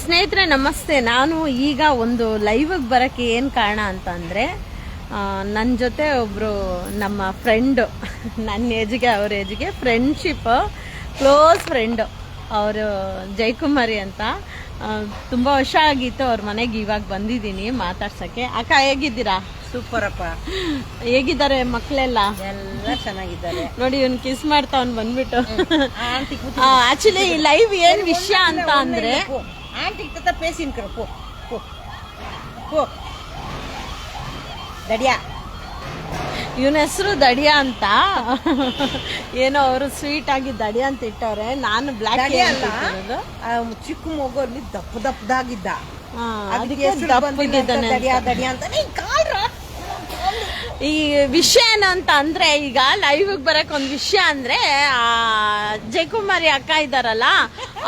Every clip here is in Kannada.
ಸ್ನೇಹಿತರೆ ನಮಸ್ತೆ. ನಾನು ಈಗ ಒಂದು ಲೈವ್ಗೆ ಬರೋಕ್ಕೆ ಏನು ಕಾರಣ ಅಂತ ಅಂದರೆ, ನನ್ನ ಜೊತೆ ಒಬ್ಬರು ನಮ್ಮ ಫ್ರೆಂಡು, ನನ್ನ ಏಜ್ಗೆ ಅವ್ರ ಏಜ್ಗೆ ಫ್ರೆಂಡ್ಶಿಪ್ ಕ್ಲೋಸ್ ಫ್ರೆಂಡು, ಅವರು ಜಯಕುಮಾರಿ ಅಂತ. ತುಂಬ ವರ್ಷ ಆಗಿತ್ತು ಅವ್ರ ಮನೆಗೆ ಇವಾಗ ಬಂದಿದ್ದೀನಿ ಮಾತಾಡ್ಸೋಕ್ಕೆ. ಅಕ್ಕ ಹೇಗಿದ್ದೀರಾ? ಸೂಪರ್ ಅಪ್ಪ. ಹೇಗಿದ್ದಾರೆ ಮಕ್ಕಳೆಲ್ಲ? ಎಲ್ಲ ಚೆನ್ನಾಗಿದ್ದಾರೆ ನೋಡಿ, ಇವ್ನು ಕಿಸ್ ಮಾಡ್ತಾವ್ನು ಬಂದ್ಬಿಟ್ಟು. ಆಕ್ಚುಲಿ ಈ ಲೈವ್ ಏನ್ ವಿಷಯ ಅಂತ ಅಂದ್ರೆ, ಆಂಟಿ ಪೇಸಿನ್ಕರ ಪೋ ಪೋ ಪೋ ದಡಿಯಾ, ಇವನ ಹೆಸರು ದಡಿಯಾ ಅಂತ. ಏನೋ ಅವರು ಸ್ವೀಟ್ ಆಗಿ ದಡಿಯಾ ಅಂತ ಇಟ್ಟವ್ರೆ. ನಾನು ಬ್ಲಾಕ್ ಅಲ್ಲ, ಚಿಕ್ಕ ಮಗುವಲ್ಲಿ ದಪ್ಪದಾಗಿದ್ದ, ಅದಕ್ಕೆ ದಪ್ಪಗಿದ್ದಾನೆ ದಡಿಯಾ ಅಂತ. ಈ ವಿಷಯ ಏನು ಅಂತ ಅಂದ್ರೆ, ಈಗ ಲೈವ್ ಬರಕ್ ಒಂದ್ ವಿಷಯ ಅಂದ್ರೆ, ಜಯಕುಮಾರಿ ಅಕ್ಕ ಇದ್ದಾರಲ್ಲ,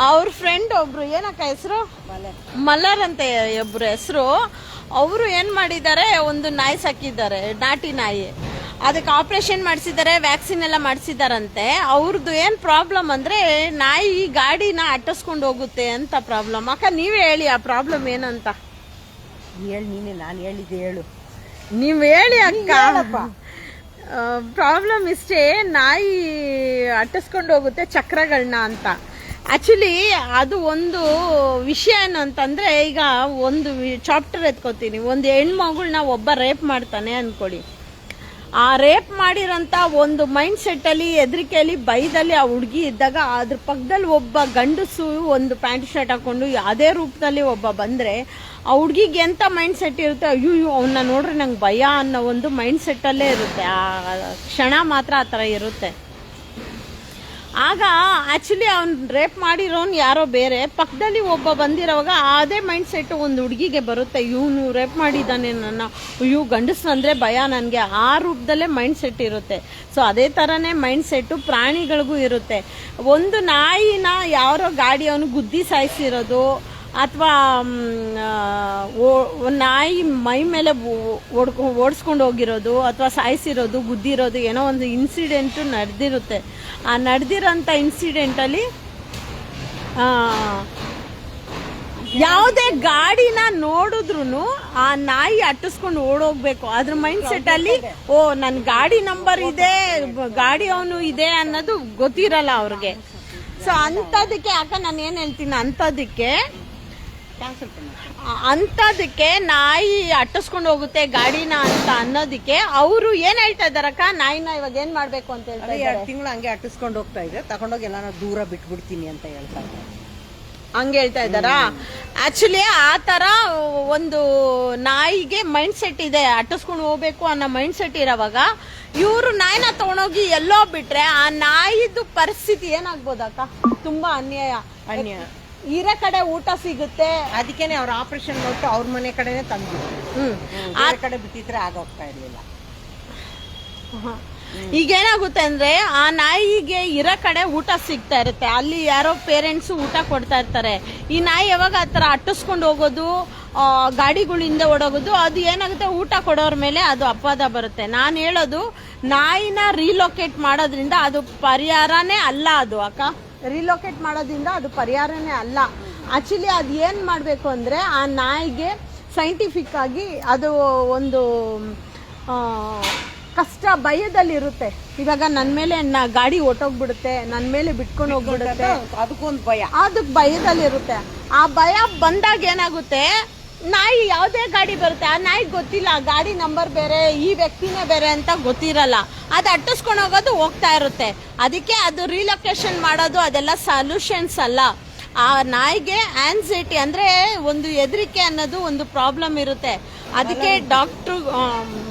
ಅವ್ರ ಫ್ರೆಂಡ್ ಒಬ್ರು, ಏನಕ್ಕ ಹೆಸರು? ಮಲ್ಲರ್ ಅಂತ ಒಬ್ರು ಹೆಸರು. ಅವರು ಏನ್ ಮಾಡಿದ್ದಾರೆ, ಒಂದು ನಾಯಿ ಸಾಕಿದ್ದಾರೆ, ನಾಟಿ ನಾಯಿ. ಅದಕ್ಕೆ ಆಪರೇಷನ್ ಮಾಡಿಸಿದ್ದಾರೆ, ವ್ಯಾಕ್ಸಿನ್ ಎಲ್ಲ ಮಾಡಿಸಿದಾರಂತೆ. ಅವ್ರದ್ದು ಏನ್ ಪ್ರಾಬ್ಲಮ್ ಅಂದ್ರೆ, ನಾಯಿ ಗಾಡಿನ ಅಟ್ಟಿಸ್ಕೊಂಡು ಹೋಗುತ್ತೆ ಅಂತ ಪ್ರಾಬ್ಲಮ್. ಅಕ್ಕ ನೀವೇ ಹೇಳಿ ಆ ಪ್ರಾಬ್ಲಮ್ ಏನಂತ. ಹೇಳಿ ನೀನೆ, ನಾನು ಹೇಳಿದ್ದೆ ಹೇಳು. ನೀವ್ ಹೇಳಿ ಅಕ್ಕ. ಪ್ರಾಬ್ಲಮ್ ಇಷ್ಟೇ, ನಾಯಿ ಅಟ್ಟಿಸ್ಕೊಂಡು ಹೋಗುತ್ತೆ ಚಕ್ರಗಳನ್ನ ಅಂತ. ಆಕ್ಚುಲಿ ಅದು ಒಂದು ವಿಷಯ ಏನು ಅಂತಂದ್ರೆ, ಈಗ ಒಂದು ಚಾಪ್ಟರ್ ಎತ್ಕೋತೀನಿ. ಒಂದು ಹೆಣ್ಮಗಳನ್ನ ಒಬ್ಬ ರೇಪ್ ಮಾಡ್ತಾನೆ ಅನ್ಕೊಳ್ಳಿ. ಆ ರೇಪ್ ಮಾಡಿರೋಂಥ ಒಂದು ಮೈಂಡ್ ಸೆಟ್ ಅಲ್ಲಿ, ಹೆದರಿಕೆಯಲ್ಲಿ, ಭಯದಲ್ಲಿ ಆ ಹುಡುಗಿ ಇದ್ದಾಗ, ಅದ್ರ ಪಕ್ಕದಲ್ಲಿ ಒಬ್ಬ ಗಂಡಸು ಒಂದು ಪ್ಯಾಂಟ್ ಶರ್ಟ್ ಹಾಕೊಂಡು ಅದೇ ರೂಪದಲ್ಲಿ ಒಬ್ಬ ಬಂದ್ರೆ, ಆ ಹುಡುಗಿಗೆ ಎಂತ ಮೈಂಡ್ ಸೆಟ್ ಇರುತ್ತೆ, ಅಯ್ಯೋ ಅವನ್ನ ನೋಡ್ರೆ ನಂಗೆ ಭಯ ಅನ್ನೋ ಒಂದು ಮೈಂಡ್ ಸೆಟ್ ಅಲ್ಲೇ ಇರುತ್ತೆ. ಆ ಕ್ಷಣ ಮಾತ್ರ ಆ ಥರ ಇರುತ್ತೆ. ಆಗ ಆಕ್ಚುಲಿ ಅವ್ನು ರೇಪ್ ಮಾಡಿರೋನು ಯಾರೋ ಬೇರೆ, ಪಕ್ಕದಲ್ಲಿ ಒಬ್ಬ ಬಂದಿರೋವಾಗ ಅದೇ ಮೈಂಡ್ ಸೆಟ್ ಒಂದು ಹುಡುಗಿಗೆ ಬರುತ್ತೆ, ಇವನು ರೇಪ್ ಮಾಡಿದ್ದಾನೆ ನನ್ನ, ಅಯ್ಯೋ ಗಂಡಸ್ನಂದ್ರೆ ಭಯ ನನಗೆ. ಆ ರೂಪದಲ್ಲೇ ಮೈಂಡ್ ಸೆಟ್ ಇರುತ್ತೆ. ಸೊ ಅದೇ ಥರನೇ ಮೈಂಡ್ ಸೆಟ್ಟು ಪ್ರಾಣಿಗಳಿಗೂ ಇರುತ್ತೆ. ಒಂದು ನಾಯಿನ ಯಾರೋ ಗಾಡಿಯವನು ಗುದ್ದಿ ಸಾಯಿಸಿರೋದು, ಅಥವಾ ನಾಯಿ ಮೈ ಮೇಲೆ ಓಡಿಸ್ಕೊಂಡು ಹೋಗಿರೋದು, ಅಥವಾ ಸಾಯಿಸಿರೋದು, ಗುದ್ದಿರೋದು, ಏನೋ ಒಂದು ಇನ್ಸಿಡೆಂಟು ನಡೆದಿರುತ್ತೆ. ಆ ನಡೆದಿರೋಂಥ ಇನ್ಸಿಡೆಂಟಲ್ಲಿ ಯಾವುದೇ ಗಾಡಿನ ನೋಡಿದ್ರು ಆ ನಾಯಿ ಅಟ್ಟಿಸ್ಕೊಂಡು ಓಡೋಗ್ಬೇಕು. ಅದ್ರ ಮೈಂಡ್ ಸೆಟ್ ಅಲ್ಲಿ, ಓ ನನ್ನ ಗಾಡಿ ನಂಬರ್ ಇದೆ, ಗಾಡಿ ಅವನು ಇದೆ ಅನ್ನೋದು ಗೊತ್ತಿರಲ್ಲ ಅವ್ರಿಗೆ. ಸೊ ಅಂಥದಕ್ಕೆ ಅಕ್ಕ ನಾನು ಏನು ಹೇಳ್ತೀನಿ, ಅಂಥದಕ್ಕೆ ನಾಯಿ ಅಟ್ಟಿಸ್ಕೊಂಡು ಹೋಗುತ್ತೆ ಗಾಡಿನ ಅಂತ ಅನ್ನೋದಕ್ಕೆ ಅವರು ಏನ್ ಹೇಳ್ತಾ ಇದಾರಕ್ಕ, ನಾಯಿನ ಇವಾಗ ಏನ್ ಮಾಡ್ಬೇಕು ಅಂತ ಹೇಳ್ತಾರೆ. 2 ತಿಂಗಳು ಹಂಗೆ ಅಟ್ಟಿಸ್ಕೊಂಡು ಹೋಗ್ತಾ ಇದ್ರೆ, ತಗೊಂಡೋಗಿ ಎಲ್ಲ ದೂರ ಬಿಟ್ಬಿಡ್ತೀನಿ ಅಂತ ಹೇಳ್ತಾ ಇದ್ದಾರೆ. ಹಂಗೆ ಹೇಳ್ತಾ ಇದ್ದಾರಾ? ಆಕ್ಚುಲಿ ಆ ತರ ಒಂದು ನಾಯಿಗೆ ಮೈಂಡ್ ಸೆಟ್ ಇದೆ, ಅಟ್ಟಿಸ್ಕೊಂಡು ಹೋಗ್ಬೇಕು ಅನ್ನೋ ಮೈಂಡ್ ಸೆಟ್ ಇರೋವಾಗ ಇವರು ನಾಯಿನ ತಗೊಂಡೋಗಿ ಎಲ್ಲೋ ಬಿಟ್ರೆ, ಆ ನಾಯಿದು ಪರಿಸ್ಥಿತಿ ಏನಾಗ್ಬೋದಕ್ಕ? ತುಂಬಾ ಅನ್ಯಾಯ. ಇರೋ ಕಡೆ ಊಟ ಸಿಗುತ್ತೆ, ಅದಕ್ಕೇನೆ ಅವ್ರ ಆಪರೇಷನ್ ನೋಟ್ಟು ಅವ್ರ ಮನೆ ಕಡೆನೆ ತಂದು ಆ ಕಡೆ ಬಿಟ್ಟಿದ್ರೆ ಆಗೋಗ್ತಾ ಇರ್ಲಿಲ್ಲ. ಈಗೇನಾಗುತ್ತೆ ಅಂದ್ರೆ, ಆ ನಾಯಿಗೆ ಇರೋ ಕಡೆ ಊಟ ಸಿಗ್ತಾ ಇರುತ್ತೆ, ಅಲ್ಲಿ ಯಾರೋ ಪೇರೆಂಟ್ಸ್ ಊಟ ಕೊಡ್ತಾ ಇರ್ತಾರೆ. ಈ ನಾಯಿ ಯಾವಾಗ ಆ ಥರ ಅಟ್ಟಿಸ್ಕೊಂಡು ಹೋಗೋದು, ಗಾಡಿಗಳಿಂದ ಓಡೋಗೋದು, ಅದು ಏನಾಗುತ್ತೆ, ಊಟ ಕೊಡೋರ ಮೇಲೆ ಅದು ಅಪವಾದ ಬರುತ್ತೆ. ನಾನು ಹೇಳೋದು, ನಾಯಿನ ರೀಲೊಕೇಟ್ ಮಾಡೋದ್ರಿಂದ ಅದು ಪರಿಹಾರನೇ ಅಲ್ಲ. ಅದು ಅಕ್ಕ, ರಿಲೊಕೇಟ್ ಮಾಡೋದ್ರಿಂದ ಅದು ಪರಿಹಾರನೇ ಅಲ್ಲ. ಆಕ್ಚುಲಿ ಅದು ಏನು ಮಾಡಬೇಕು ಅಂದರೆ, ಆ ನಾಯಿಗೆ ಸೈಂಟಿಫಿಕ್ ಆಗಿ ಅದು ಒಂದು ಕಷ್ಟ ಭಯದಲ್ಲಿರುತ್ತೆ. ಇವಾಗ ನನ್ನ ಮೇಲೆ ಗಾಡಿ ಹೊಟ್ಟೋಗ್ಬಿಡುತ್ತೆ, ನನ್ನ ಮೇಲೆ ಬಿಟ್ಕೊಂಡು ಹೋಗ್ಬಿಡುತ್ತೆ, ಅದಕ್ಕೊಂದು ಭಯ, ಅದಕ್ಕೆ ಭಯದಲ್ಲಿರುತ್ತೆ. ಆ ಭಯ ಬಂದಾಗ ಏನಾಗುತ್ತೆ, ನಾಯಿ ಯಾವುದೇ ಗಾಡಿ ಬರುತ್ತೆ, ಆ ನಾಯಿಗೆ ಗೊತ್ತಿಲ್ಲ ಗಾಡಿ ನಂಬರ್ ಬೇರೆ, ಈ ವ್ಯಕ್ತಿನೇ ಬೇರೆ ಅಂತ ಗೊತ್ತಿರಲ್ಲ. ಅದು ಅಟ್ಟಿಸ್ಕೊಂಡು ಹೋಗೋದು ಹೋಗ್ತಾ ಇರುತ್ತೆ. ಅದಕ್ಕೆ ಅದು ರಿಲೊಕೇಶನ್ ಮಾಡೋದು ಅದೆಲ್ಲ ಸೊಲ್ಯೂಷನ್ಸ್ ಅಲ್ಲ. ಆ ನಾಯಿಗೆ ಆನ್ಸೈಟಿ ಅಂದ್ರೆ ಒಂದು ಹೆದರಿಕೆ ಅನ್ನೋದು ಒಂದು ಪ್ರಾಬ್ಲಮ್ ಇರುತ್ತೆ. ಅದಕ್ಕೆ ಡಾಕ್ಟ್ರು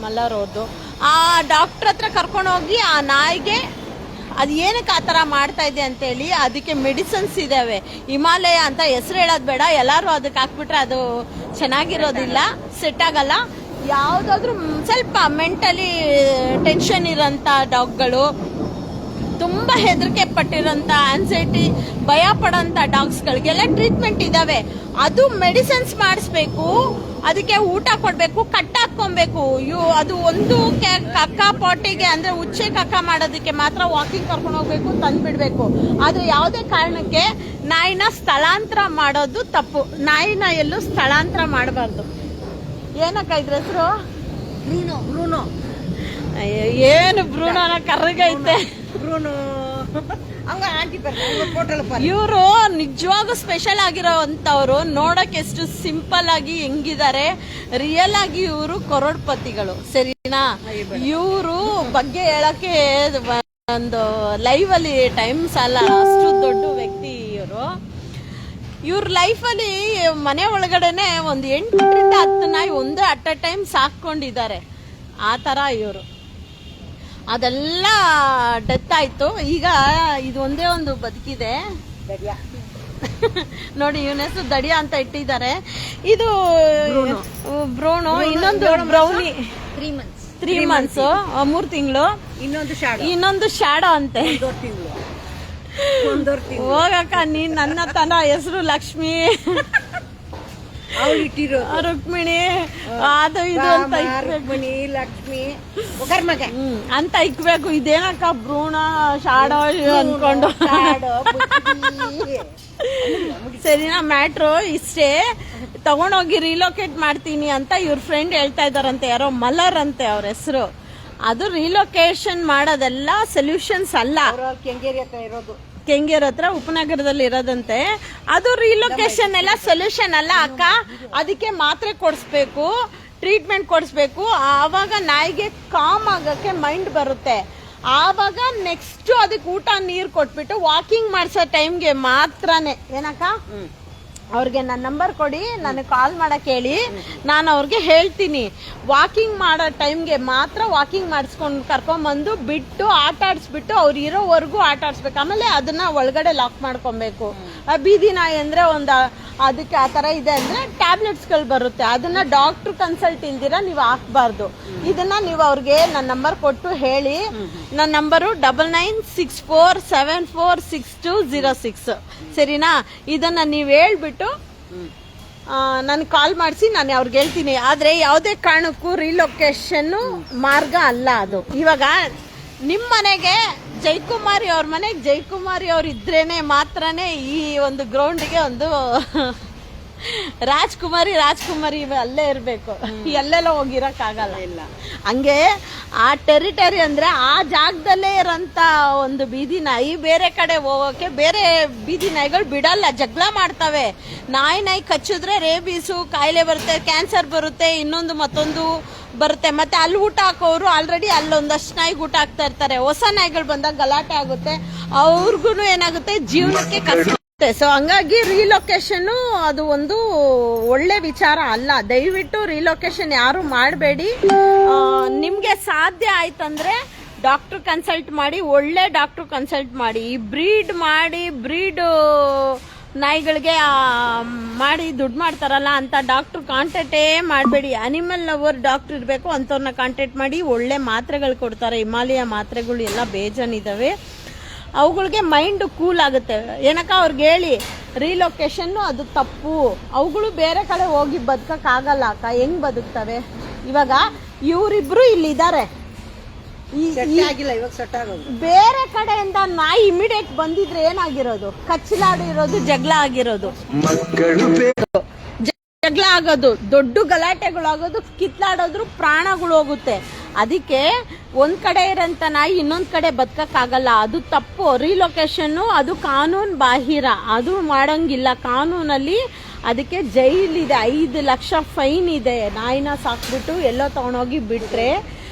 ಮಲ್ಲರವ್ರದ್ದು, ಆ ಡಾಕ್ಟ್ರ್ ಹತ್ರ ಕರ್ಕೊಂಡು ಹೋಗಿ ಆ ನಾಯಿಗೆ ಅದು ಏನಕ್ಕೆ ಆ ಥರ ಮಾಡ್ತಾ ಇದೆ ಅಂತೇಳಿ ಅದಕ್ಕೆ ಮೆಡಿಸಿನ್ಸ್ ಇದ್ದಾವೆ. ಹಿಮಾಲಯ ಅಂತ ಹೆಸರು ಹೇಳೋದು ಬೇಡ, ಎಲ್ಲರೂ ಅದಕ್ಕೆ ಹಾಕ್ಬಿಟ್ರೆ ಅದು ಚೆನ್ನಾಗಿರೋದಿಲ್ಲ, ಸೆಟ್ ಆಗಲ್ಲ. ಯಾವುದಾದ್ರೂ ಸ್ವಲ್ಪ ಮೆಂಟಲಿ ಟೆನ್ಷನ್ ಇರೋಂಥ ಡಾಗ್ಗಳು, ತುಂಬ ಹೆದರಿಕೆ ಪಟ್ಟಿರೋಂಥ, ಆನ್ಸೈಟಿ ಭಯ ಪಡೋಂಥ ಡಾಗ್ಸ್ಗಳಿಗೆಲ್ಲ ಟ್ರೀಟ್ಮೆಂಟ್ ಇದ್ದಾವೆ. ಅದು ಮೆಡಿಸಿನ್ಸ್ ಮಾಡಿಸ್ಬೇಕು. ಅದಕ್ಕೆ ಊಟ ಕೊಡಬೇಕು, ಕಟ್ಟಾಕೊಬೇಕು. ಅದು ಒಂದು ಕಕ್ಕ ಪಾಟಿಗೆ ಅಂದರೆ ಉಚ್ಚೆ ಕಕ್ಕ ಮಾಡೋದಕ್ಕೆ ಮಾತ್ರ ವಾಕಿಂಗ್ ಕರ್ಕೊಂಡು ಹೋಗ್ಬೇಕು, ತಂದು ಬಿಡಬೇಕು. ಅದು ಯಾವುದೇ ಕಾರಣಕ್ಕೆ ನಾಯಿನ ಸ್ಥಳಾಂತರ ಮಾಡೋದು ತಪ್ಪು. ನಾಯಿನ ಎಲ್ಲೂ ಸ್ಥಳಾಂತರ ಮಾಡಬಾರ್ದು. ಏನಕ್ಕ ಇದ್ರ ಹೆಸರು? ಬ್ರೂನೋ. ಬ್ರೂನೋ ಏನು ಬ್ರೂನೋನ ಕರ್ರಗೈತೆ. ಬ್ರೂನೋ ಹಂಗ ಆಂಟಿ ಬರ್ತಾರೆ. ಇವರು ನಿಜವಾಗೂ ಸ್ಪೆಷಲ್ ಆಗಿರೋ ಅಂತವ್ರು. ನೋಡಕ್ ಎಷ್ಟು ಸಿಂಪಲ್ ಆಗಿ ಹೆಂಗಿದ್ದಾರೆ. ರಿಯಲ್ ಆಗಿ ಇವರು ಕರೋಡ್ಪತಿಗಳು, ಸರಿನಾ? ಇವರು ಬಗ್ಗೆ ಹೇಳಕ್ಕೆ ಒಂದು ಲೈವ್ ಅಲ್ಲಿ ಟೈಮ್ ಸಾಲ, ಅಷ್ಟು ದೊಡ್ಡ ವ್ಯಕ್ತಿ ಇವರು. ಇವ್ರ ಲೈಫಲ್ಲಿ ಮನೆ ಒಳಗಡೆನೆ ಒಂದು 8ರಿಂದ 10 ನಾಯಿ ಒಂದೇ ಅಟ್ ಅ ಟೈಮ್ ಸಾಕೊಂಡಿದ್ದಾರೆ. ಆ ಥರ ಇವರು. ಅದೆಲ್ಲ ಡೆತ್ ಆಯ್ತು. ಈಗ ಇದು ಒಂದೇ ಒಂದು ಬದುಕಿದೆ ನೋಡಿ. ಇವನ ಹೆಸರು ದಡಿಯಾ ಅಂತ ಇಟ್ಟಿದ್ದಾರೆ. ಇದು ಬ್ರೂನೋ. ಇನ್ನೊಂದು ಬ್ರೌನಿ 3 ಮಂತ್ಸ್ 3 ತಿಂಗಳು. ಇನ್ನೊಂದು ಶಾಡೋ ಅಂತೆ. ಹೋಗಕ್ಕ, ನೀನ್ ನನ್ನ ತನ ಹೆಸರು ಲಕ್ಷ್ಮಿ, ರುಕ್ಮಿಣಿ, ಅದು ಇದು ಅಂತ ರುಕ್ಮಿಣಿ ಲಕ್ಷ್ಮಿ ಅಂತ ಇಕ್ಬೇಕು. ಇದೇನಕ್ಕ ಭ್ರೂಣ ಶಾಡೋ ಅನ್ಕೊಂಡು. ಸರಿನಾ? ಮ್ಯಾಟ್ರು ಇಷ್ಟೇ. ತಗೊಂಡೋಗಿ ರಿಲೋಕೇಟ್ ಮಾಡ್ತೀನಿ ಅಂತ ಇವ್ರ ಫ್ರೆಂಡ್ ಹೇಳ್ತಾ ಇದಾರಂತೆ. ಯಾರೋ ಮಲರ್ ಅಂತೆ ಅವ್ರ ಹೆಸರು. ಅದು ರಿಲೊಕೇಶನ್ ಮಾಡೋದೆಲ್ಲ ಸೊಲ್ಯೂಷನ್ಸ್ ಅಲ್ಲ. ಕೆಂಗೇರಿ ಹತ್ರ ಉಪನಗರದಲ್ಲಿ ಇರೋದಂತೆ. ಅದು ರಿಲೊಕೇಶನ್ ಎಲ್ಲ ಸೊಲ್ಯೂಷನ್ ಅಲ್ಲ ಅಕ್ಕ. ಅದಕ್ಕೆ ಮಾತ್ರೆ ಕೊಡಿಸ್ಬೇಕು, ಟ್ರೀಟ್ಮೆಂಟ್ ಕೊಡಿಸ್ಬೇಕು. ಆವಾಗ ನಾಯಿಗೆ ಕಾಮ್ ಆಗಕ್ಕೆ ಮೈಂಡ್ ಬರುತ್ತೆ. ಆವಾಗ ನೆಕ್ಸ್ಟ್ ಅದಕ್ಕೆ ಊಟ ನೀರು ಕೊಟ್ಬಿಟ್ಟು ವಾಕಿಂಗ್ ಮಾಡಿಸೋ ಟೈಮ್ಗೆ ಮಾತ್ರನೇ. ಏನಕ್ಕ? ಅವ್ರಿಗೆ ನನ್ನ ನಂಬರ್ ಕೊಡಿ, ನನಗೆ ಕಾಲ್ ಮಾಡಕ್ಕೆ ಹೇಳಿ, ನಾನು ಅವ್ರಿಗೆ ಹೇಳ್ತೀನಿ. ವಾಕಿಂಗ್ ಮಾಡೋ ಟೈಮ್ಗೆ ಮಾತ್ರ ವಾಕಿಂಗ್ ಮಾಡಿಸ್ಕೊಂಡು ಕರ್ಕೊಂಬಂದು ಬಿಟ್ಟು ಆಟ ಆಡಿಸ್ಬಿಟ್ಟು ಅವ್ರು ಇರೋವರೆಗೂ ಆಟ ಆಡಿಸ್ಬೇಕು. ಆಮೇಲೆ ಅದನ್ನ ಒಳಗಡೆ ಲಾಕ್ ಮಾಡ್ಕೊಬೇಕು. ಬೀದಿ ನಾಯಿ ಅಂದರೆ ಅದಕ್ಕೆ ಆ ಥರ ಇದೆ ಅಂದರೆ ಟ್ಯಾಬ್ಲೆಟ್ಸ್ಗಳು ಬರುತ್ತೆ. ಅದನ್ನ ಡಾಕ್ಟ್ರ್ ಕನ್ಸಲ್ಟ್ ಇಲ್ದಿರ ನೀವು ಹಾಕ್ಬಾರ್ದು. ಇದನ್ನ ನೀವು ಅವ್ರಿಗೆ ನನ್ನ ನಂಬರ್ ಕೊಟ್ಟು ಹೇಳಿ. ನನ್ನ ನಂಬರು 9964746206. ಸರಿನಾ? ಇದನ್ನ ನೀವು ಹೇಳ್ಬಿಟ್ಟು ನನಗೆ ಕಾಲ್ ಮಾಡಿಸಿ, ನಾನು ಅವ್ರಿಗೆ ಹೇಳ್ತೀನಿ. ಆದರೆ ಯಾವುದೇ ಕಾರಣಕ್ಕೂ ರಿಲೊಕೇಶನ್ ಮಾರ್ಗ ಅಲ್ಲ ಅದು. ಇವಾಗ ನಿಮ್ಮ ಮನೆಗೆ ಜಯಕುಮಾರಿ ಅವ್ರ ಮನೆಗೆ ಜಯಕುಮಾರಿ ಅವ್ರು ಇದ್ರೇನೆ ಮಾತ್ರನೇ ಈ ಒಂದು ಗ್ರೌಂಡಿಗೆ ಒಂದು ರಾಜ್ಕುಮಾರಿ ಅಲ್ಲೇ ಇರಬೇಕು. ಎಲ್ಲೆಲ್ಲ ಹೋಗಿರಕ್ಕಾಗಲ್ಲ. ಇಲ್ಲ ಹಂಗೆ ಆ ಟೆರಿಟರಿ ಅಂದ್ರೆ ಆ ಜಾಗದಲ್ಲೇ ಇರೋಂಥ ಒಂದು ಬೀದಿ ನಾಯಿ ಬೇರೆ ಕಡೆ ಹೋಗೋಕೆ ಬೇರೆ ಬೀದಿ ನಾಯಿಗಳು ಬಿಡಲ್ಲ, ಜಗಳ ಮಾಡ್ತವೆ. ನಾಯಿ ಕಚ್ಚಿದ್ರೆ ರೇಬೀಸು ಕಾಯಿಲೆ ಬರುತ್ತೆ, ಕ್ಯಾನ್ಸರ್ ಬರುತ್ತೆ, ಇನ್ನೊಂದು ಮತ್ತೊಂದು ಬರುತ್ತೆ. ಮತ್ತೆ ಅಲ್ಲಿ ಊಟ ಹಾಕೋರು ಆಲ್ರೆಡಿ ಅಲ್ಲೊಂದಷ್ಟು ನಾಯಿಗೆ ಊಟ ಹಾಕ್ತಾ ಇರ್ತಾರೆ. ಹೊಸ ನಾಯಿಗಳು ಬಂದಾಗ ಗಲಾಟೆ ಆಗುತ್ತೆ, ಅವ್ರಿಗೂ ಏನಾಗುತ್ತೆ, ಜೀವನಕ್ಕೆ ಕಷ್ಟ. ಸೊ ಹಂಗಾಗಿ ರಿಲೊಕೇಶನ್ ಅದು ಒಂದು ಒಳ್ಳೆ ವಿಚಾರ ಅಲ್ಲ. ದಯವಿಟ್ಟು ರಿಲೊಕೇಶನ್ ಯಾರು ಮಾಡಬೇಡಿ. ನಿಮ್ಗೆ ಸಾಧ್ಯ ಆಯ್ತಂದ್ರೆ ಡಾಕ್ಟರ್ ಕನ್ಸಲ್ಟ್ ಮಾಡಿ, ಒಳ್ಳೆ ಡಾಕ್ಟರ್ ಕನ್ಸಲ್ಟ್ ಮಾಡಿ. ಬ್ರೀಡ್ ನಾಯಿಗಳಿಗೆ ಮಾಡಿ ದುಡ್ಡು ಮಾಡ್ತಾರಲ್ಲ ಅಂತ ಡಾಕ್ಟರ್ ಕಾಂಟ್ಯಾಕ್ಟೇ ಮಾಡಬೇಡಿ. ಅನಿಮಲ್ ಲವರ್ ಡಾಕ್ಟರ್ ಇರಬೇಕು, ಅಂಥವ್ರನ್ನ ಕಾಂಟ್ಯಾಕ್ಟ್ ಮಾಡಿ. ಒಳ್ಳೆ ಮಾತ್ರೆಗಳು ಕೊಡ್ತಾರೆ, ಹಿಮಾಲಯ ಮಾತ್ರೆಗಳು ಎಲ್ಲ ಬೇಜಾನಿದ್ದಾವೆ. ಅವುಗಳಿಗೆ ಮೈಂಡ್ ಕೂಲ್ ಆಗುತ್ತೆ. ಏನಕ್ಕ ಅವ್ರಿಗೆ ಹೇಳಿ ರಿಲೊಕೇಶನ್ ಅದು ತಪ್ಪು. ಅವುಗಳು ಬೇರೆ ಕಡೆ ಹೋಗಿ ಬದುಕಕ್ಕಾಗಲ್ಲ ಅಕ್ಕ. ಹೆಂಗ್ ಬದುಕ್ತವೆ? ಇವಾಗ ಇವರಿಬ್ರು ಇಲ್ಲಿದ್ದಾರೆ, ಬೇರೆ ಕಡೆಯಿಂದ ನಾಯಿ ಇಮಿಡಿಯೇಟ್ ಬಂದಿದ್ರೆ ಏನಾಗಿರೋದು? ಕಚ್ಚಲಾಡಿರೋದು, ಜಗಳ ಆಗಿರೋದು, ಜಗಳ ಆಗೋದು, ದೊಡ್ಡ ಗಲಾಟೆಗಳಾಗೋದು, ಕಿತ್ಲಾಡೋದ್ರು, ಪ್ರಾಣಗಳು ಹೋಗುತ್ತೆ. ಅದಕ್ಕೆ ಒಂದ್ ಕಡೆ ಇರೋಂಥ ನಾಯಿ ಇನ್ನೊಂದ್ ಕಡೆ ಬದುಕಕ್ಕಾಗಲ್ಲ. ಅದು ತಪ್ಪು. ರಿಲೊಕೇಶನ್ ಅದು ಕಾನೂನು ಬಾಹಿರ, ಅದು ಮಾಡಂಗಿಲ್ಲ. ಕಾನೂನಲ್ಲಿ ಅದಕ್ಕೆ ಜೈಲಿದೆ, 5 ಲಕ್ಷ ಫೈನ್ ಇದೆ. ನಾಯಿನ ಸಾಕ್ಬಿಟ್ಟು ಎಲ್ಲೋ ತಗೊಂಡೋಗಿ ಬಿಟ್ರೆ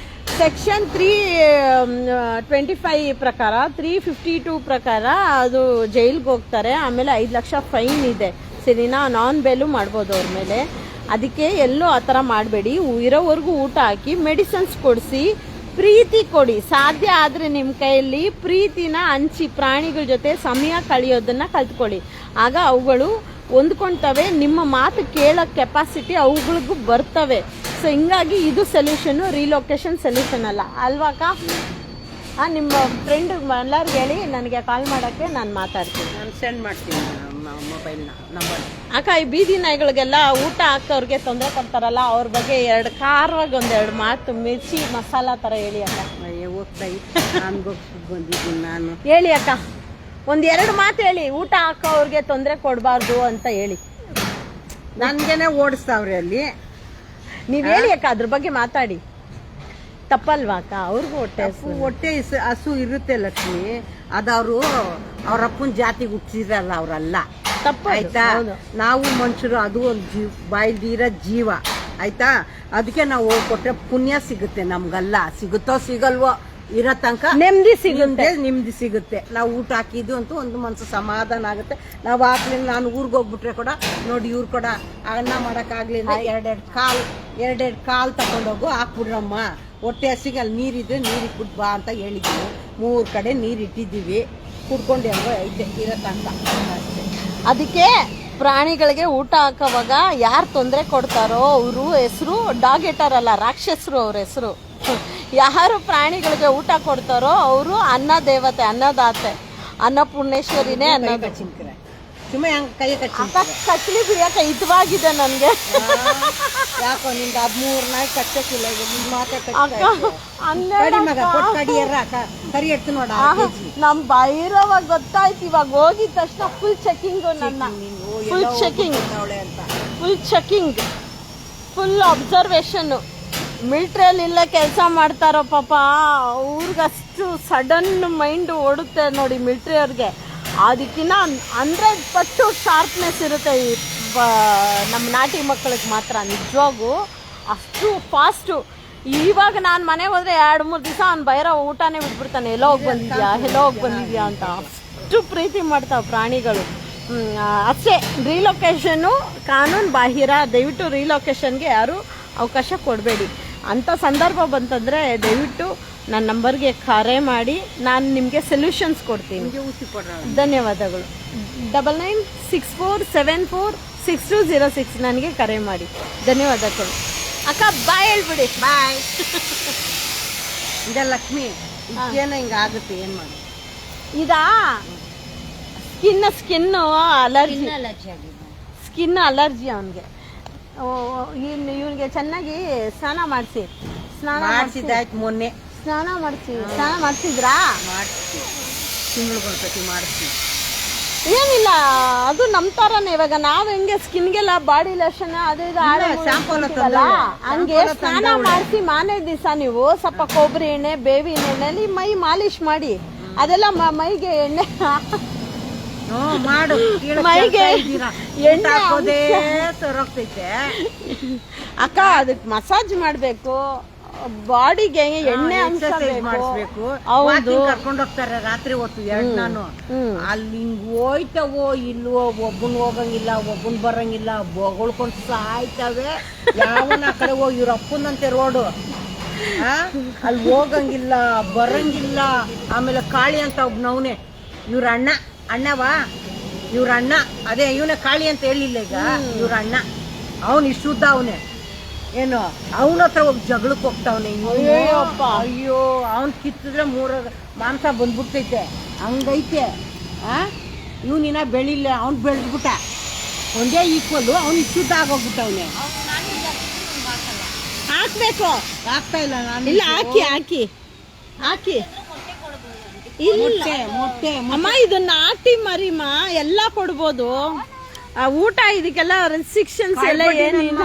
ಸೆಕ್ಷನ್ 325 ಪ್ರಕಾರ, 352 ಪ್ರಕಾರ ಅದು ಜೈಲ್ಗೆ ಹೋಗ್ತಾರೆ. ಆಮೇಲೆ 5 ಲಕ್ಷ ಫೈನ್ ಇದೆ. ಸರಿನಾ? ನಾನ್ ಬೇಲು ಮಾಡ್ಬೋದು ಅವ್ರ ಮೇಲೆ. ಅದಕ್ಕೆ ಎಲ್ಲೂ ಆ ಥರ ಮಾಡಬೇಡಿ. ಇರೋವರೆಗೂ ಊಟ ಹಾಕಿ, ಮೆಡಿಸಿನ್ಸ್ ಕೊಡಿಸಿ, ಪ್ರೀತಿ ಕೊಡಿ. ಸಾಧ್ಯ ಆದರೆ ನಿಮ್ಮ ಕೈಯಲ್ಲಿ ಪ್ರೀತಿನ ಹಂಚಿ ಪ್ರಾಣಿಗಳ ಜೊತೆ ಸಮಯ ಕಳೆಯೋದನ್ನು ಕಲ್ತ್ಕೊಳ್ಳಿ. ಆಗ ಅವುಗಳು ಹೊಂದ್ಕೊಳ್ತವೆ. ನಿಮ್ಮ ಮಾತು ಕೇಳೋ ಕೆಪಾಸಿಟಿ ಅವುಗಳಿಗೂ ಬರ್ತವೆ. ಸೊ ಹಿಂಗಾಗಿ ಇದು ಸೊಲ್ಯೂಷನ್ನು, ರಿಲೊಕೇಶನ್ ಸೊಲ್ಯೂಷನ್ ಅಲ್ಲ ಅಲ್ವಾಕ? ನಿಮ್ಮ ಫ್ರೆಂಡ್ ಎಲ್ಲರಿಗೂ ಹೇಳಿ ನನಗೆ ಕಾಲ್ ಮಾಡೋಕ್ಕೆ ನಾನು ಮಾತಾಡ್ತೀನಿ. ನಾನು ಸೆಂಡ್ ಮಾಡ್ತೀನಿ ಮೊಬೈಲ್ನ ನಂಬರ್. ಅಕ್ಕ, ಈ ಬೀದಿ ನಾಯಿಗಳಿಗೆಲ್ಲ ಊಟ ಹಾಕೋರ್ಗೆ ತೊಂದರೆ ಕೊಡ್ತಾರಲ್ಲ, ಅವ್ರ ಬಗ್ಗೆ ಖಾರವಾಗಿ ಒಂದೆರಡು ಮಾತು ಮಿರ್ಚಿ ಮಸಾಲ ಥರ ಹೇಳಿ ಅಕ್ಕ. ಹೋಗ್ತಾ ನಾನು ಬಂದಿದ್ದೀನಿ ನಾನು. ಹೇಳಿ ಅಕ್ಕ, ಒಂದೆರಡು ಮಾತು ಹೇಳಿ, ಊಟ ಹಾಕೋರ್ಗೆ ತೊಂದರೆ ಕೊಡಬಾರ್ದು ಅಂತ ಹೇಳಿ. ನನ್ಗೇನೆ ಓಡಿಸ್ತಾವ್ರಿ ಅಲ್ಲಿ. ನೀವು ಹೇಳಿ ಅಕ್ಕ, ಅದ್ರ ಬಗ್ಗೆ ಮಾತಾಡಿ. ತಪ್ಪಲ್ವಾ ಅಕ್ಕ? ಅವ್ರಿಗೂ ಹೊಟ್ಟೆ ಹಸು ಇರುತ್ತೆ ಲಕ್ಷ್ಮಿ. ಅದವರು ಅವ್ರ ಅಪ್ಪನ ಜಾತಿಗೆ ಹುಟ್ಟಿರಲ್ಲ, ಅವರಲ್ಲ. ತಪ್ಪು ಆಯ್ತಾ? ನಾವು ಮನುಷ್ಯರು, ಅದು ಒಂದು ಬಾಯ್ದಿರೋ ಜೀವ. ಆಯ್ತಾ? ಅದಕ್ಕೆ ನಾವು ಕೊಟ್ರೆ ಪುಣ್ಯ ಸಿಗುತ್ತೆ. ನಮ್ಗಲ್ಲ, ಸಿಗುತ್ತೋ ಸಿಗಲ್ವೋ ಇರೋ ತನಕ ನೆಮ್ಮದಿ ಸಿಗುತ್ತೆ. ನಿಮ್ದಿ ಸಿಗುತ್ತೆ. ನಾವು ಊಟ ಹಾಕಿದ್ದು ಅಂತೂ ಒಂದು ಮನಸ್ಸು ಸಮಾಧಾನ ಆಗುತ್ತೆ. ನಾವು ಹಾಕ್ಲಿಲ್ಲ, ನಾನು ಊರಿಗೆ ಹೋಗ್ಬಿಟ್ರೆ ಕೂಡ ನೋಡಿ, ಇವ್ರು ಕೂಡ ಅನ್ನ ಮಾಡೋಕ್ಕಾಗ್ಲಿಲ್ಲ, ಎರಡೆರಡು ಕಾಲು ತಗೊಂಡೋಗು ಹಾಕ್ಬಿಡ್ರಮ್ಮ. ಹೊಟ್ಟೆ ಹಸಿಗೆ ಅಲ್ಲಿ ನೀರಿದ್ರೆ ನೀರಿಗೆ ಬಿಟ್ಟು ಬಾ ಅಂತ ಹೇಳಿದ್ದೀವಿ. 3 ಕಡೆ ನೀರು ಇಟ್ಟಿದ್ದೀವಿ, ಕುಡ್ಕೊಂಡು ಹೆಂಗೋ ಐತೆ ಇರೋ ತನಕ ಅಷ್ಟೇ. ಅದಕ್ಕೆ ಪ್ರಾಣಿಗಳಿಗೆ ಊಟ ಹಾಕೋವಾಗ ಯಾರು ತೊಂದರೆ ಕೊಡ್ತಾರೋ ಅವರು ಹೆಸರು ಡಾಗ್ ಈಟರ್ ಅಲ್ಲ, ರಾಕ್ಷಸರು ಅವ್ರ ಹೆಸರು. ಯಾರು ಪ್ರಾಣಿಗಳಿಗೆ ಊಟ ಕೊಡ್ತಾರೋ ಅವರು ಅನ್ನ ದೇವತೆ, ಅನ್ನದಾತೆ, ಅನ್ನಪೂರ್ಣೇಶ್ವರಿನೇ. ಅನ್ನದ ಸುಮ್ಮನೆ ಹಂಗೆ ಕೈ ಕಚ್ಲಿ ಬಿಡಿಯಕ್ಕೆ ಇದ್ವಾಗಿದೆ ನನಗೆ. ಯಾಕೋ ನಿಂದ 13 ನಾಯಿ ಕಚ್ಚಕ್ಕಿಲ್ಲ. ಕರಿ ಎತ್ತು ನೋಡ. ನಮ್ ಭೈರವ ಗೊತ್ತಾಯ್ತು, ಇವಾಗ ಹೋಗಿದ ತಕ್ಷಣ ಫುಲ್ ಚೆಕಿಂಗ್, ನನ್ನ ಫುಲ್ ಚೆಕಿಂಗ್, ಫುಲ್ ಅಬ್ಸರ್ವೇಷನ್. ಮಿಲ್ಟ್ರಿಯಲ್ಲಿ ಇಲ್ಲ ಕೆಲಸ ಮಾಡ್ತಾರೋ ಪಾಪ, ಅವ್ರಿಗಷ್ಟು ಸಡನ್ ಮೈಂಡ್ ಓಡುತ್ತೆ ನೋಡಿ ಮಿಲ್ಟ್ರಿ ಅವ್ರಿಗೆ. ಅದಕ್ಕಿಂತ 100 ಪಟ್ಟು ಶಾರ್ಪ್ನೆಸ್ ಇರುತ್ತೆ ಈ ನಮ್ಮ ನಾಟಿ ಮಕ್ಕಳಿಗೆ ಮಾತ್ರ. ನಿಜವಾಗೂ ಅಷ್ಟು ಫಾಸ್ಟು. ಇವಾಗ ನಾನು ಮನೆಗೆ ಹೋದರೆ 2-3 ದಿವಸ ಅವ್ನು ಭೈರವ ಊಟನೇ ಬಿಟ್ಬಿಡ್ತಾನೆ, ಎಲ್ಲೋ ಹೋಗಿ ಬಂದಿದ್ಯಾ ಅಂತ. ಅಷ್ಟು ಪ್ರೀತಿ ಮಾಡ್ತಾವೆ ಪ್ರಾಣಿಗಳು. ಅಷ್ಟೇ, ರೀಲೊಕೇಶನ್ನು ಕಾನೂನು ಬಾಹಿರ. ದಯವಿಟ್ಟು ರೀಲೊಕೇಶನ್ಗೆ ಯಾರು ಅವಕಾಶ ಕೊಡಬೇಡಿ. ಅಂಥ ಸಂದರ್ಭ ಬಂತಂದರೆ ದಯವಿಟ್ಟು ನನ್ನ ನಂಬರ್ಗೆ ಕರೆ ಮಾಡಿ, ನಾನು ನಿಮಗೆ ಸೊಲ್ಯೂಷನ್ಸ್ ಕೊಡ್ತೀನಿ. ಧನ್ಯವಾದಗಳು. 9964746206 ನನಗೆ ಕರೆ ಮಾಡಿ. ಧನ್ಯವಾದಗಳು ಅಕ್ಕ. ಬಾಯ್ ಹೇಳ್ಬಿಡಿ. ಬಾಯ್. ಇದೆ ಲಕ್ಷ್ಮಿ, ಏನೋ ಹಿಂಗಾಗುತ್ತೆ, ಏನು ಮಾಡಿ. ಇದಾ ಸ್ಕಿನ್ನು ಅಲರ್ಜಿ ಅವನಿಗೆ. ಇವನಿಗೆ ಚೆನ್ನಾಗಿ ಸ್ನಾನ ಮಾಡಿಸಿದಾಯ್ತು. ಮೊನ್ನೆ ಸ್ನಾನ ಮಾಡಿಸಿದ್ರಾ? ತಿಂಗಳಿಗೊಂದ್ಸತಿ ಮಾಡಿಸ್ತೀವಿ. ಏನಿಲ್ಲ, ಅದು ನಮ್ಮ ಥರನೇ. ಇವಾಗ ನಾವು ಹೆಂಗೆ ಸ್ಕಿನ್ಗೆಲ್ಲ ಬಾಡಿ ಲೋಷನ್ ಅದು ಹಂಗೆ ಸ್ನಾನ ಮಾಡಿಸಿ ಮಾನೇ ದಿವಸ ನೀವು ಸ್ವಲ್ಪ ಕೊಬ್ಬರಿ ಎಣ್ಣೆ, ಬೇವಿನ ಎಣ್ಣೆಲಿ ಮೈ ಮಾಲಿಶ್ ಮಾಡಿ. ಅದೆಲ್ಲ ಮೈಗೆ ಎಣ್ಣೆ ಮೈಗೆ ಎಣ್ಣೆ ಅಕ್ಕ, ಅದಕ್ಕೆ ಮಸಾಜ್ ಮಾಡಬೇಕು, ಬಾಡಿಗೆ ಎಣ್ಣೆ ಮಾಡಿಸ್ಬೇಕು. ಕರ್ಕೊಂಡು ಹೋಗ್ತಾರೆ ರಾತ್ರಿ ಹೊತ್ತು. ನಾನು ಅಲ್ಲಿ ಹಿಂಗ್ ಹೋಯ್ತವೋ ಇಲ್ವೋ, ಒಬ್ಬನ್ ಹೋಗಂಗಿಲ್ಲ, ಒಬ್ಬನ್ ಬರಂಗಿಲ್ಲ, ಬೊಗಳ್ಕೊಂಡು ಸಾಯ್ತವೆ. ಯಾವನ ಆ ಕಡೆ ಹೋಗಿ ಇವ್ರ ಅಪ್ಪನಂತೆ ರೋಡು, ಅಲ್ಲಿ ಹೋಗಂಗಿಲ್ಲ, ಬರಂಗಿಲ್ಲ. ಆಮೇಲೆ ಕಾಳಿ ಅಂತ ಒಬ್ನವನೇ, ಇವ್ರ ಅಣ್ಣವಾ ಇವ್ರ ಅಣ್ಣ, ಅದೇ ಇವನೇ ಕಾಳಿ ಅಂತ ಹೇಳಿಲ್ಲ ಈಗ, ಇವ್ರ ಅಣ್ಣ. ಅವನು ಇಷ್ಟುದ್ದ ಅವನೇ, ಏನು ಅವನ ಹತ್ರ ಹೋಗಿ ಜಗಳಕ್ಕೆ ಹೋಗ್ತಾವನೆ. ಅಯ್ಯೋ, ಅವನ್ ಕಿತ್ತಿದ್ರೆ 3 ಮಾಂಸ ಬಂದ್ಬಿಡ್ತೈತೆ, ಹಂಗೈತೆ. ಇವನಿನ ಬೆಳಿಲ್ಲ, ಅವ್ನು ಬೆಳೆದ್ಬಿಟ್ಟ, ಒಂದೇ ಈಕ್ವಲ್. ಅವ್ನು ಇಷ್ಟುದ್ದ ಆಗೋಗ್ಬಿಟ್ಟವನೆ. ಹಾಕ್ಬೇಕು, ಆಗ್ತಾ ಇಲ್ಲ. ನಾನು ಇಲ್ಲ, ಹಾಕಿ ಮೊಟ್ಟೆ ಅಮ್ಮ, ಇದು ನಾಟಿ ಮರಿಮ ಎಲ್ಲ ಕೊಡ್ಬೋದು. ಊಟ ಇದಕ್ಕೆಲ್ಲ ರೆಸ್ಟ್ರಿಕ್ಷನ್ಸ್ ಎಲ್ಲ ಏನಿಲ್ಲ.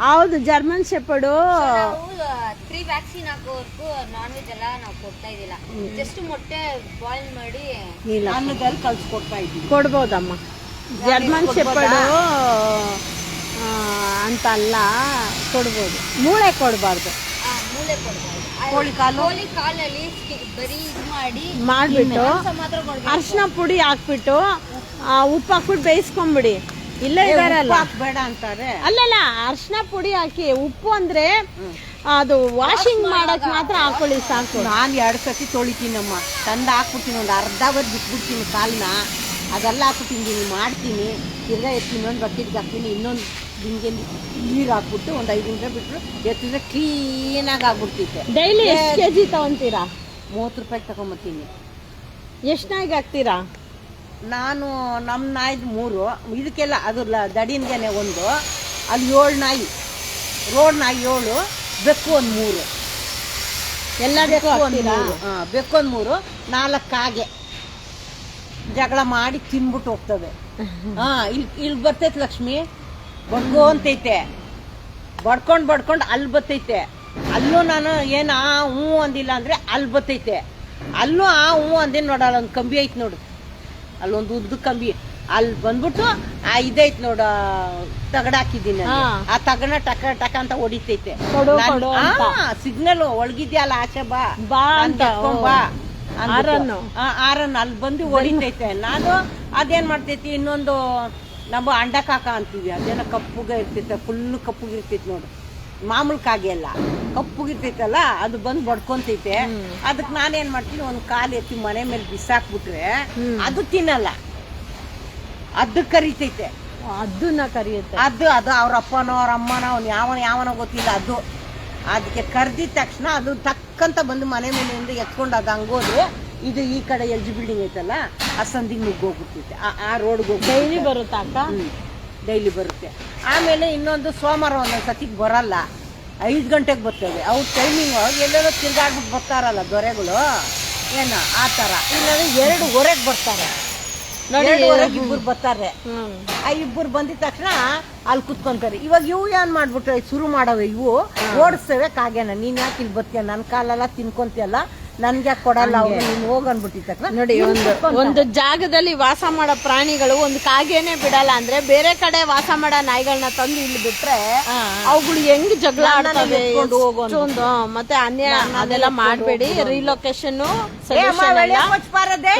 ಹೌದು, ಜರ್ಮನ್ ಶೆಪರ್ಡ್. 3 ವ್ಯಾಕ್ಸಿನ್ ಹಾಕೋವರೆಗೂ ನಾನ್ ವೆಜ್ ಎಲ್ಲ ನಾವು ಕೊಡ್ತಾ ಇದ್ದಿಲ್ಲ. ಜಸ್ಟ್ ಮೊಟ್ಟೆ ಬಾಯ್ಲ್ ಮಾಡಿ ಅನ್ನದಲ್ಲಿ ಕಲ್ಸ್ಕೊಡ್ತಾ ಇದ್ವಿ. ಕೊಡ್ಬೋದಮ್ಮ. ಜರ್ಮನ್ ಶೆಪರ್ಡ್ ಅಂತ ಅಲ್ಲ, ಕೊಡ್ಬೋದು. ಮೂಳೆ ಕೊಡಬಾರ್ದು. ಕೋಳಿ ಕಾಲಲ್ಲಿ ಬರೀ ಇದು ಮಾಡಿಬಿಟ್ಟು ಅರ್ಶಿನ ಪುಡಿ ಹಾಕ್ಬಿಟ್ಟು ಉಪ್ಪು ಹಾಕ್ಬಿಟ್ಟು ಬೇಯಿಸ್ಕೊಂಬಿಡಿ. ಇಲ್ಲೇ ಇದಾರಲ್ಲ, ಬೇಡ ಅಂತಾರೆ. ಅಲ್ಲಲ್ಲ, ಅರ್ಶಿನ ಪುಡಿ ಹಾಕಿ. ಉಪ್ಪು ಅಂದ್ರೆ ಅದು ವಾಷಿಂಗ್ ಮಾಡಕ್ ಮಾತ್ರ ಹಾಕೊಳ್ಳಿ ಸಾಕು. ನಾನು 2 ಸತಿ ತೊಳಿತೀನಮ್ಮ, ತಂದು ಹಾಕ್ಬಿಡ್ತೀನಿ, ಒಂದು ಅರ್ಧ ಬರ್ ಬಿಟ್ಬಿಡ್ತೀನಿ ಕಾಲನ್ನ. ಅದೆಲ್ಲ ಹಾಕ್ಬಿಟ್ಟು ಹಿಂಗೆ ಮಾಡ್ತೀನಿ, ತಿರ್ಗಾ ಎತ್ತೀನಿ, ಇನ್ನೊಂದು ಬಕೆಟ್ಗೆ ಹಾಕ್ತೀನಿ, ಇನ್ನೊಂದು ಹಿಂಗೆ ನೀರು ಹಾಕ್ಬಿಟ್ಟು ಒಂದು 5 ನಿಮಿಷ ಬಿಟ್ಟರು ಎತ್ತಿದ್ರೆ ಕ್ಲೀನಾಗಿ ಆಗ್ಬಿಡ್ತೈತೆ. ಡೈಲಿ ಎಷ್ಟು ಕೆಜಿ ತಗೊಂತೀರಾ? 30 ರೂಪಾಯಿಗೆ ತಗೊಂಬತ್ತೀನಿ. ಎಷ್ಟು ನಾಯಿಗೆ ಹಾಕ್ತೀರಾ? ನಾನು ನಮ್ಮ ನಾಯಿದು 3, ಇದಕ್ಕೆಲ್ಲ ಅದು ದಡಿನ್ಗೆನೆ 1, ಅಲ್ಲಿ 7 ನಾಯಿ, ರೋಡ್ ನಾಯಿ 7, ಬೆಕ್ಕು ಒಂದು 3, ಎಲ್ಲದಕ್ಕೂ ಹಾಕ್ತೀರಾ? ಬೆಕ್ಕು ಒಂದು 3, 4 ಕಾಗೆ ಜಗಳ ಮಾಡಿ ತಿನ್ಬಿಟ್ಟು ಹೋಗ್ತವೆ. ಇಲ್ಲಿ ಬರ್ತೈತೆ ಲಕ್ಷ್ಮಿ, ಬಡ್ಕೊಂತೈತೆ, ಬಡ್ಕೊಂಡು ಅಲ್ಲಿ ಬರ್ತೈತೆ. ಅಲ್ಲೂ ನಾನು ಏನು ಹ್ಞೂ ಅಂದಿಲ್ಲ ಅಂದರೆ ಅಲ್ಲಿ ಬರ್ತೈತೆ. ಅಲ್ಲೂ ಹ್ಞೂ ಅಂದೇನು ನೋಡಲ್ಲ, ಒಂದು ಕಂಬಿ ಐತೆ ನೋಡು, ಅಲ್ಲೊಂದು ಉದ್ದ ಕಂಬಿ, ಅಲ್ಲಿ ಬಂದ್ಬಿಟ್ಟು ಇದೈತೆ ನೋಡು, ತಗಡ ಹಾಕಿದ್ದೀನಿ, ಆ ತಗಡ ಟಕ ಟಕ ಅಂತ ಹೊಡಿತೈತೆ. ಸಿಗ್ನಲ್ ಒಳಗಿದ್ಯಲ್ಲ, ಆಚೆ ಬಾ ಅಂತ ಬಾ ಆರನ್ನು ಅಲ್ಲಿ ಬಂದು ಹೊಡಿತೈತೆ. ನಾನು ಅದೇನ್ ಮಾಡ್ತೈತಿ, ಇನ್ನೊಂದು ನಮ್ಮ ಅಂಡ ಕಾಕ ಅಂತೀವಿ, ಅದೇನೋ ಕಪ್ಪುಗೆ ಇರ್ತೈತೆ, ಫುಲ್ಲು ಕಪ್ಪುಗೆ ಇರ್ತೈತಿ ನೋಡು, ಮಾಮೂಲು ಕಾಗೆ ಅಲ್ಲ, ಕಪ್ಪುಗಿರ್ತೈತಲ್ಲ, ಅದು ಬಂದು ಬಡ್ಕೊಂತೈತೆ. ಅದಕ್ಕೆ ನಾನೇನ್ ಮಾಡ್ತೀನಿ, ಒಂದು ಕಾಲು ಎತ್ತಿ ಮನೆ ಮೇಲೆ ಬಿಸಾಕ್ಬಿಟ್ರೆ ಅದು ತಿನ್ನಲ್ಲ, ಅದು ಕರಿತೈತೆ, ಅದನ್ನ ಕರಿಯುತ್ತೆ. ಅದು ಅವ್ರ ಅಪ್ಪನೋ ಅವ್ರ ಅಮ್ಮನೋ ಅವ್ನು ಯಾವನೋ ಗೊತ್ತಿಲ್ಲ, ಅದು ಅದಕ್ಕೆ ಕರ್ದಿದ ತಕ್ಷಣ ಅದು ತಕ್ಕಂತ ಬಂದು ಮನೆ ಮೇಲಿಂದ ಎತ್ಕೊಂಡು ಅದು ಹಂಗೋದ್ರೆ, ಇದು ಈ ಕಡೆ LG ಬಿಲ್ಡಿಂಗ್ ಐತಲ್ಲ, ಆ ಸಂದಿಗೆ ನುಗ್ಗೋಗ್ಬಿಡ್ತೈತೆ, ಆ ರೋಡ್ಗೆ ಹೋಗಿ. ಡೈಲಿ ಬರುತ್ತಾ ಅಕ್ಕ? ಡೈಲಿ ಬರುತ್ತೆ. ಆಮೇಲೆ ಇನ್ನೊಂದು ಸೋಮವಾರ ಒಂದೊಂದು ಸತಿಗೆ ಬರಲ್ಲ, 5 ಗಂಟೆಗೆ ಬರ್ತವೆ. ಅವ್ರ ಟೈಮಿಂಗ್ ಎಲ್ಲೆಲ್ಲೋ ತಿರ್ಗಾಡ್ಬಿಟ್ಟು ಬರ್ತಾರಲ್ಲ ದೊರೆಗಳು, ಏನೋ ಆ ಥರ. ಇಲ್ಲಾಂದ್ರೆ 2:15 ಬರ್ತಾರೆ, 2:15 ಇಬ್ಬರು ಬರ್ತಾರೆ. ಆ ಇಬ್ಬರು ಬಂದಿದ ತಕ್ಷಣ ಅಲ್ಲಿ ಕುತ್ಕೊಂತಾರೆ. ಇವಾಗ ಇವು ಏನ್ ಮಾಡ್ಬಿಟ್ರೆ ಶುರು ಮಾಡವೆ, ಇವು ಓಡಿಸ್ತೇವೆ ಕಾಗೆನ, ನೀನ್ ಯಾಕೆ ಇಲ್ಲಿ ಬರ್ತೀಯ, ನನ್ನ ಕಾಲೆಲ್ಲ ತಿನ್ಕೊಂತೀಯಲ್ಲ, ನನ್ಗೆ ಯಾಕೆ ಕೊಡಲ್ಲ ಅವ್ರು, ನೀನು ಹೋಗನ್ಬಿಟ್ಟಿದ ತಕ್ಷಣ. ನೋಡಿ, ಒಂದು ಜಾಗದಲ್ಲಿ ವಾಸ ಮಾಡೋ ಪ್ರಾಣಿಗಳು ಒಂದು ಕಾಗೆನೆ ಬಿಡಲ್ಲ ಅಂದ್ರೆ, ಬೇರೆ ಕಡೆ ವಾಸ ಮಾಡೋ ನಾಯಿಗಳನ್ನ ತಂದು ಇಲ್ಲಿ ಬಿಟ್ರೆ ಅವುಗಳು ಹೆಂಗ್ ಜಗಳ ಆಡ್ತವೆ. ಮತ್ತೆ ಅನ್ಯಾಯ ಅದೆಲ್ಲ ಮಾಡಬೇಡಿ. ರಿಲೊಕೇಶನ್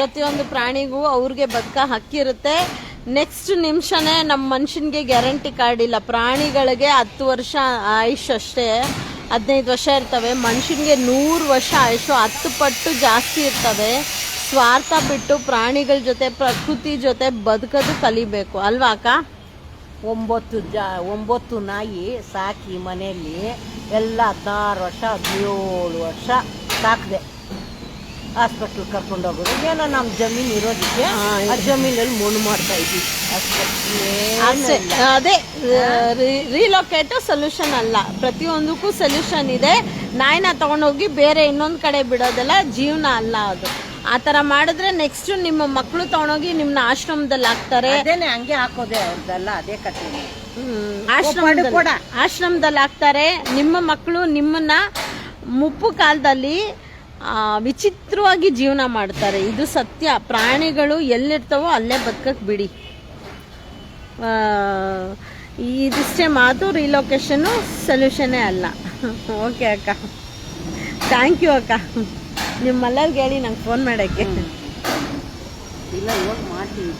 ಪ್ರತಿಯೊಂದು ಪ್ರಾಣಿಗೂ ಅವ್ರಿಗೆ ಬದುಕ ಹಕ್ಕಿರುತ್ತೆ. ನೆಕ್ಸ್ಟ್ ನಿಮಿಷನೇ ನಮ್ಮ ಮನುಷ್ಯನ್ಗೆ ಗ್ಯಾರಂಟಿ ಕಾರ್ಡ್ ಇಲ್ಲ. ಪ್ರಾಣಿಗಳಿಗೆ 10 ವರ್ಷ ಆಯುಷ್ ಅಷ್ಟೇ, 15 ವರ್ಷ ಇರ್ತವೆ. ಮನುಷ್ಯನ್ಗೆ 100 ವರ್ಷ ಆಯುಷು 10 ಪಟ್ಟು ಜಾಸ್ತಿ ಇರ್ತವೆ. ಸ್ವಾರ್ಥ ಬಿಟ್ಟು ಪ್ರಾಣಿಗಳ ಜೊತೆ, ಪ್ರಕೃತಿ ಜೊತೆ ಬದುಕೋದು ಕಲಿಬೇಕು ಅಲ್ವಾ ಅಕ್ಕ? 9 ನಾಯಿ ಸಾಕಿ ಮನೆಯಲ್ಲಿ ಎಲ್ಲ 16 ವರ್ಷ 17 ವರ್ಷ ಸಾಕಿದೆ. ಹಾಸ್ಪಿಟ್ಲ್ ಕರ್ಕೊಂಡು ಹೋಗೋದು, ಏನೋ ನಮ್ಮ ಜಮೀನು ಇರೋದಕ್ಕೆ ಆ ಜಮೀನಲ್ಲಿ ಮಣ್ಣು ಮಾಡ್ತಾ ಇದ್ವಿ ಅಷ್ಟೇ. ಅದೇ ರಿಲೊಕೇಟ್ ಸೊಲ್ಯೂಷನ್ ಅಲ್ಲ, ಪ್ರತಿಯೊಂದಕ್ಕೂ ಸೊಲ್ಯೂಷನ್ ಇದೆ. ನಾಯಿನ ತಗೊಂಡೋಗಿ ಬೇರೆ ಇನ್ನೊಂದು ಕಡೆ ಬಿಡೋದೆಲ್ಲ ಜೀವನ ಅಲ್ಲ ಅದು. ಆ ಥರ ಮಾಡಿದ್ರೆ ನೆಕ್ಸ್ಟ್ ನಿಮ್ಮ ಮಕ್ಕಳು ತಗೊಂಡೋಗಿ ನಿಮ್ಮನ್ನ ಆಶ್ರಮದಲ್ಲಿ ಹಾಕ್ತಾರೆ. ಅದೇನೆ ಹಂಗೆ ಹಾಕೋದೆ ಅವ್ರದ್ದೆಲ್ಲ, ಅದೇ ಕಥೆ. ಆಶ್ರಮದಲ್ಲಿ ಹಾಕ್ತಾರೆ. ನಿಮ್ಮ ಮಕ್ಕಳು ನಿಮ್ಮನ್ನ ಮುಪ್ಪು ಕಾಲದಲ್ಲಿ ವಿಚಿತ್ರವಾಗಿ ಜೀವನ ಮಾಡ್ತಾರೆ. ಇದು ಸತ್ಯ. ಪ್ರಾಣಿಗಳು ಎಲ್ಲಿರ್ತಾವೋ ಅಲ್ಲೇ ಬದುಕಕ್ಕೆ ಬಿಡಿ. ಇದಿಷ್ಟೇ ಮಾತು. ರಿಲೊಕೇಶನ್ನು ಸೊಲ್ಯೂಷನ್ನೇ ಅಲ್ಲ. ಓಕೆ ಅಕ್ಕ, ಥ್ಯಾಂಕ್ ಯು ಅಕ್ಕ. ನಿಮ್ಮಲ್ಲರಿಗೆ ಹೇಳಿ ನಂಗೆ ಫೋನ್ ಮಾಡೋಕ್ಕೆ. ಇಲ್ಲ, ಇವಾಗ ಮಾಡ್ತೀವಿ.